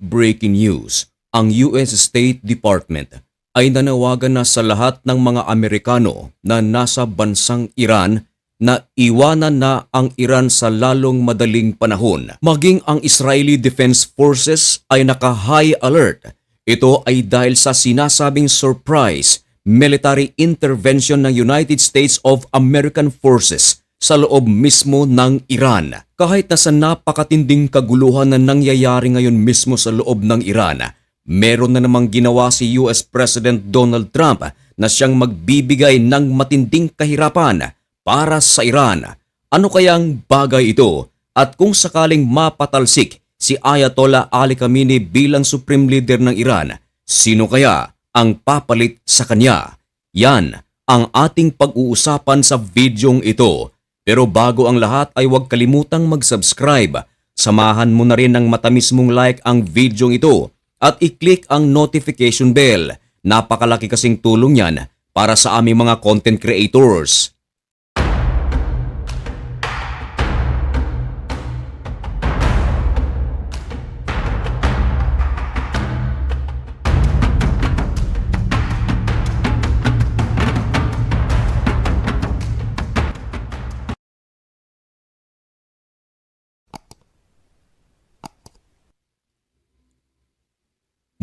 Breaking news, ang US State Department ay nanawagan na sa lahat ng mga Amerikano na nasa bansang Iran na iwanan na ang Iran sa lalong madaling panahon. Maging ang Israeli Defense Forces ay naka-high alert. Ito ay dahil sa sinasabing surprise military intervention ng United States of American Forces sa loob mismo ng Iran. Kahit na sa napakatinding kaguluhan na nangyayari ngayon mismo sa loob ng Iran, meron na namang ginawa si US President Donald Trump na siyang magbibigay ng matinding kahirapan para sa Iran. Ano kayang bagay ito? At kung sakaling mapatalsik si Ayatollah Ali Khamenei bilang Supreme Leader ng Iran, sino kaya ang papalit sa kanya? Yan ang ating pag-uusapan sa videong ito. Pero bago ang lahat ay huwag kalimutang mag-subscribe. Samahan mo na rin ng matamis mong like ang videong ito at i-click ang notification bell. Napakalaki kasing tulong yan para sa aming mga content creators.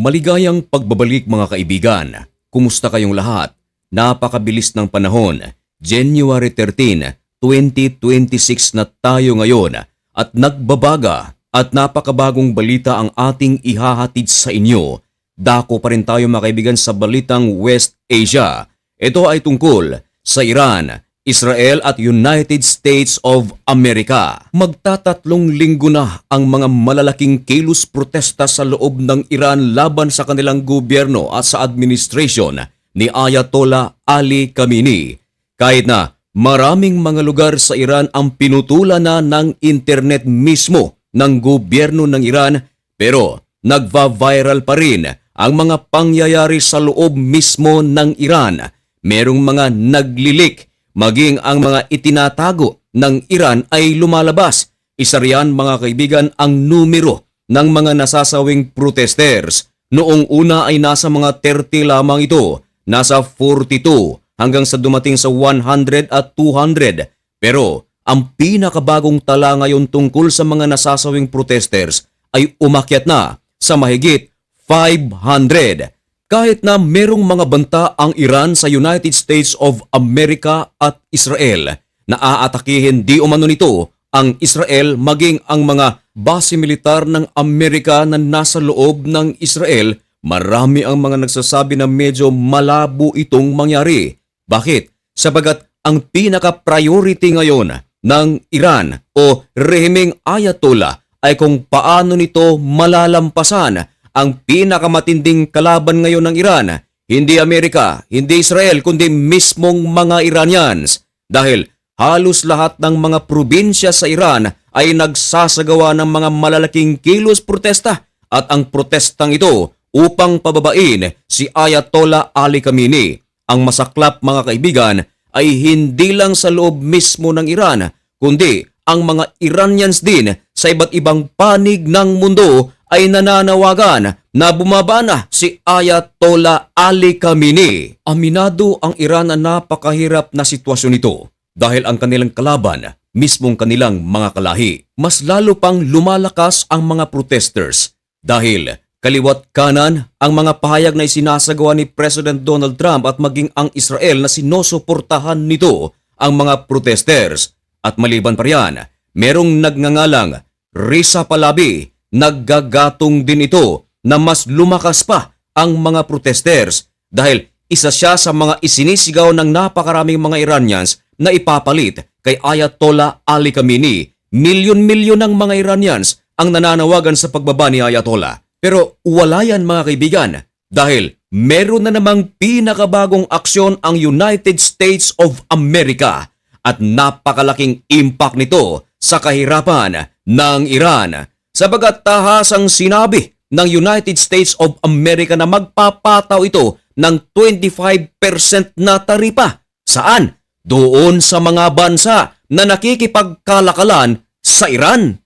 Maligayang pagbabalik mga kaibigan. Kumusta kayong lahat? Napakabilis ng panahon. January 13, 2026 na tayo ngayon at nagbabaga at napakabagong balita ang ating ihahatid sa inyo. Dako pa rin tayo mga kaibigan sa balitang West Asia. Ito ay tungkol sa Iran, Israel at United States of America. Magtatatlong linggo na ang mga malalaking kilos protesta sa loob ng Iran laban sa kanilang gobyerno at sa administrasyon ni Ayatollah Ali Khamenei. Kahit na maraming mga lugar sa Iran ang pinutulan na ng internet mismo ng gobyerno ng Iran, pero nagva-viral pa rin ang mga pangyayari sa loob mismo ng Iran. Merong mga naglilik, maging ang mga itinatago ng Iran ay lumalabas. Isa riyan mga kaibigan ang numero ng mga nasasawing protesters. Noong una ay nasa mga 30 lamang ito, nasa 42 hanggang sa dumating sa 100 at 200. Pero ang pinakabagong tala ngayon tungkol sa mga nasasawing protesters ay umakyat na sa mahigit 500. Kahit na merong mga banta ang Iran sa United States of America at Israel na aatakihin di umano nito ang Israel maging ang mga base militar ng Amerika na nasa loob ng Israel, marami ang mga nagsasabi na medyo malabo itong mangyari. Bakit? Sabagat ang pinaka-priority ngayon ng Iran o rehimeng Ayatollah ay kung paano nito malalampasan ang pinakamatinding kalaban ngayon ng Iran, hindi Amerika, hindi Israel, kundi mismong mga Iranians. Dahil halos lahat ng mga probinsya sa Iran ay nagsasagawa ng mga malalaking kilos protesta at ang protestang ito upang pababain si Ayatollah Ali Khamenei. Ang masaklap mga kaibigan ay hindi lang sa loob mismo ng Iran, kundi ang mga Iranians din sa iba't ibang panig ng mundo ay nananawagan na bumaba na si Ayatollah Ali Khamenei. Aminado ang Iran na napakahirap na sitwasyon ito dahil ang kanilang kalaban, mismong kanilang mga kalahi. Mas lalo pang lumalakas ang mga protesters dahil kaliwat kanan ang mga pahayag na isinasagawa ni President Donald Trump at maging ang Israel na sinusuportahan nito ang mga protesters. At maliban pa riyan, merong nagngangalang Reza Pahlavi. Naggagatong din ito na mas lumakas pa ang mga protesters dahil isa siya sa mga isinisigaw ng napakaraming mga Iranians na ipapalit kay Ayatollah Ali Khamenei. Milyon-milyon ng mga Iranians ang nananawagan sa pagbaba ni Ayatollah. Pero wala yan mga kaibigan dahil meron na namang pinakabagong aksyon ang United States of America at napakalaking impact nito sa kahirapan ng Iran. Sabagat tahasang sinabi ng United States of America na magpapataw ito ng 25% na taripa. Saan? Doon sa mga bansa na nakikipagkalakalan sa Iran.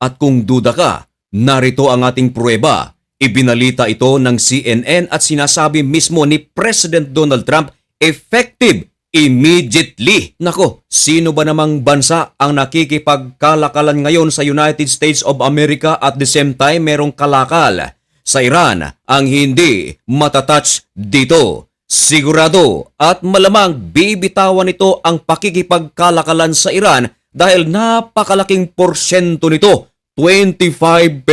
At kung duda ka, Narito ang ating pruweba. Ibinalita ito ng CNN at sinasabi mismo ni President Donald Trump, effective immediately. Nako, sino ba namang bansa ang nakikipagkalakalan ngayon sa United States of America at the same time merong kalakal sa Iran ang hindi matatouch dito? Sigurado at malamang bibitawan nito ang pakikipagkalakalan sa Iran dahil napakalaking porsyento nito, 25%.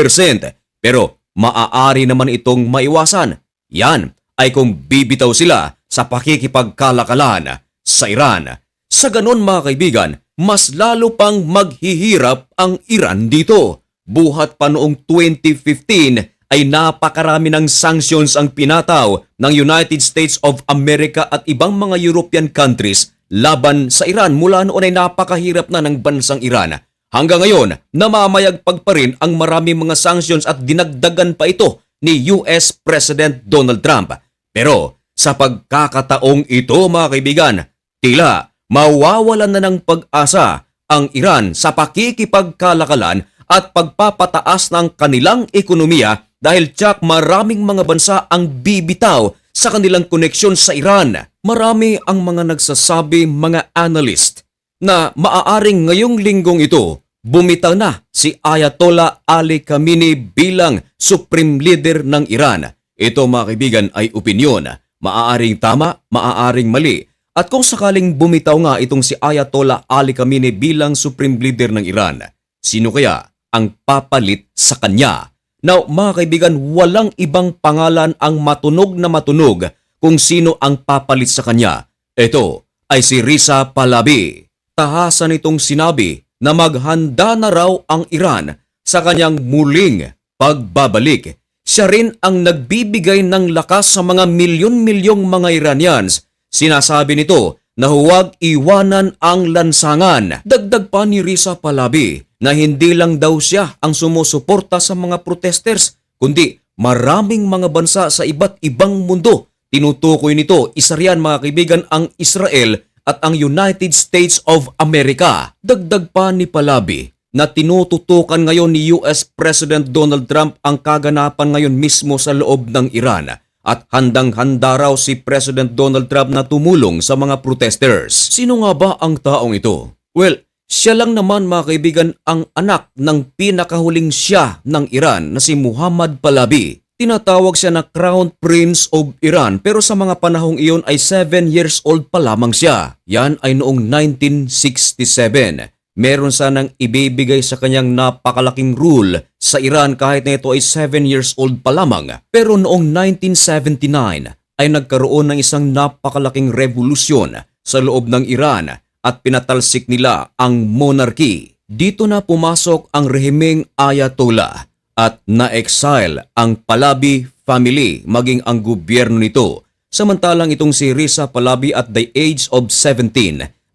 Pero maaari naman itong maiwasan. Yan ay kung bibitaw sila sa pakikipagkalakalan sa Iran. Sa ganun mga kaibigan, mas lalo pang maghihirap ang Iran dito. Buhat pa noong 2015 ay napakarami ng sanctions ang pinataw ng United States of America at ibang mga European countries laban sa Iran. Mula noon ay napakahirap na ng bansang Iran. Hanggang ngayon, namamayagpag pa rin ang maraming mga sanctions at dinagdagan pa ito ni US President Donald Trump. Pero sa pagkakataong ito mga kaibigan, tila mawawalan na ng pag-asa ang Iran sa pakikipagkalakalan at pagpapataas ng kanilang ekonomiya dahil tiyak maraming mga bansa ang bibitaw sa kanilang koneksyon sa Iran. Marami ang mga nagsasabi, mga analyst, na maaaring ngayong linggong ito bumitaw na si Ayatollah Ali Khamenei bilang Supreme Leader ng Iran. Ito mga kaibigan ay opinyon. Maaaring tama, maaaring mali. At kung sakaling bumitaw nga itong si Ayatollah Ali Khamenei bilang Supreme Leader ng Iran, sino kaya ang papalit sa kanya? Now, mga kaibigan, walang ibang pangalan ang matunog na matunog kung sino ang papalit sa kanya. Ito ay si Reza Pahlavi. Tahasan itong sinabi na maghanda na raw ang Iran sa kanyang muling pagbabalik. Siya rin ang nagbibigay ng lakas sa mga milyon-milyong mga Iranians. Sinasabi nito na huwag iwanan ang lansangan. Dagdag pa ni Reza Pahlavi na hindi lang daw siya ang sumusuporta sa mga protesters, kundi maraming mga bansa sa iba't ibang mundo. Tinutukoy nito, isa riyan mga kaibigan, ang Israel at ang United States of America. Dagdag pa ni Pahlavi na tinututukan ngayon ni US President Donald Trump ang kaganapan ngayon mismo sa loob ng Iran at handang-handa raw si President Donald Trump na tumulong sa mga protesters. Sino nga ba ang taong ito? Well, siya lang naman mga kaibigan ang anak ng pinakahuling Shah ng Iran na si Muhammad Pahlavi. Tinatawag siya na Crown Prince of Iran pero sa mga panahong iyon ay 7 years old pa lamang siya. Yan ay noong 1967. Meron sanang ibibigay sa kanyang napakalaking rule sa Iran kahit na ito ay 7 years old pa lamang. Pero noong 1979 ay nagkaroon ng isang napakalaking revolusyon sa loob ng Iran at pinatalsik nila ang monarchy. Dito na pumasok ang rehimeng Ayatollah at na-exile ang Pahlavi family maging ang gobyerno nito. Samantalang itong si Reza Pahlavi at the age of 17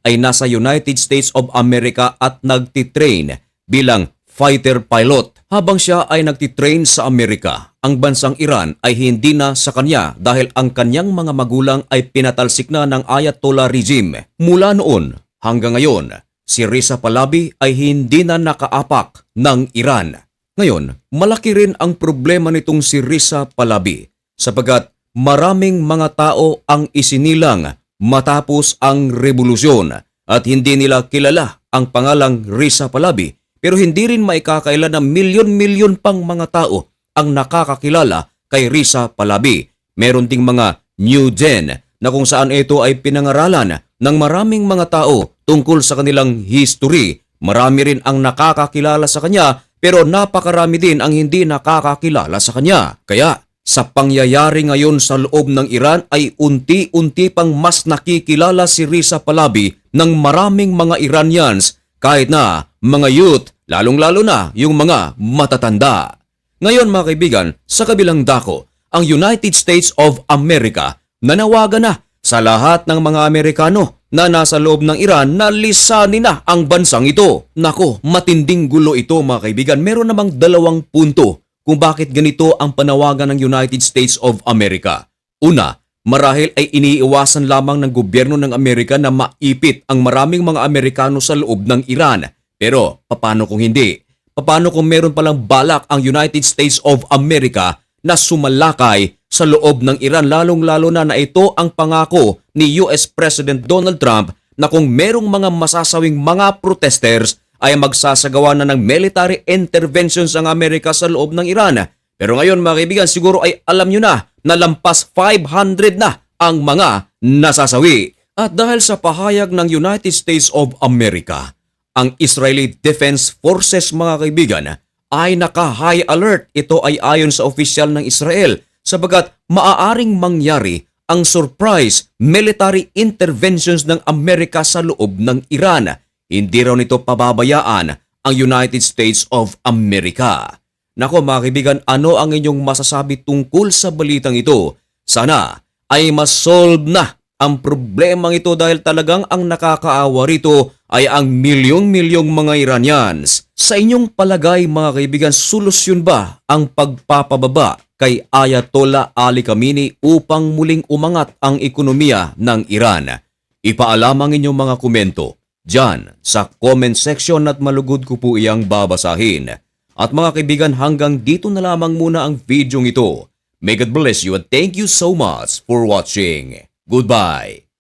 ay nasa United States of America at nagtitrain bilang fighter pilot. Habang siya ay nagtitrain sa Amerika, ang bansang Iran ay hindi na sa kanya dahil ang kanyang mga magulang ay pinatalsik na ng Ayatollah regime. Mula noon hanggang ngayon, si Reza Pahlavi ay hindi na nakaapak ng Iran. Ngayon, malaki rin ang problema nitong si Reza Pahlavi sapagkat maraming mga tao ang isinilang matapos ang revolusyon at hindi nila kilala ang pangalang Reza Pahlavi. Pero hindi rin maikakaila na milyon-milyon pang mga tao ang nakakakilala kay Reza Pahlavi. Meron ding mga new gen na kung saan ito ay pinangaralan ng maraming mga tao tungkol sa kanilang history. Marami rin ang nakakakilala sa kanya pero napakarami din ang hindi nakakakilala sa kanya. Kaya sa pangyayari ngayon sa loob ng Iran ay unti-unti pang mas nakikilala si Reza Pahlavi ng maraming mga Iranians kahit na mga youth, lalong-lalo na yung mga matatanda. Ngayon mga kaibigan, sa kabilang dako, ang United States of America nanawagan na sa lahat ng mga Amerikano na nasa loob ng Iran na lisanin na ang bansang ito. Nako, matinding gulo ito mga kaibigan. Meron namang 2 punto kung bakit ganito ang panawagan ng United States of America. Una, marahil ay iniiwasan lamang ng gobyerno ng Amerika na maipit ang maraming mga Amerikano sa loob ng Iran. Pero paano kung hindi? Paano kung meron palang balak ang United States of America na sumalakay sa loob ng Iran, lalong-lalo na ito ang pangako ni US President Donald Trump na kung merong mga masasawing mga protesters ay magsasagawa na ng military interventions ang Amerika sa loob ng Iran. Pero ngayon mga kaibigan, siguro ay alam nyo na lampas 500 na ang mga nasasawi. At dahil sa pahayag ng United States of America, ang Israeli Defense Forces mga kaibigan ay naka-high alert. Ito ay ayon sa opisyal ng Israel sabagat maaaring mangyari ang surprise military interventions ng Amerika sa loob ng Iran. Hindi raw nito pababayaan ang United States of America. Nako mga kaibigan, ano ang inyong masasabi tungkol sa balitang ito? Sana ay masolve na ang problemang ito dahil talagang ang nakakaawa rito ay ang milyong-milyong mga Iranians. Sa inyong palagay mga kaibigan, solusyon ba ang pagpapababa kay Ayatollah Ali Khamenei upang muling umangat ang ekonomiya ng Iran? Ipaalam ang inyong mga komento dyan sa comment section at malugod ko po iyang babasahin. At mga kaibigan, hanggang dito na lamang muna ang video ito. May God bless you and thank you so much for watching. Goodbye.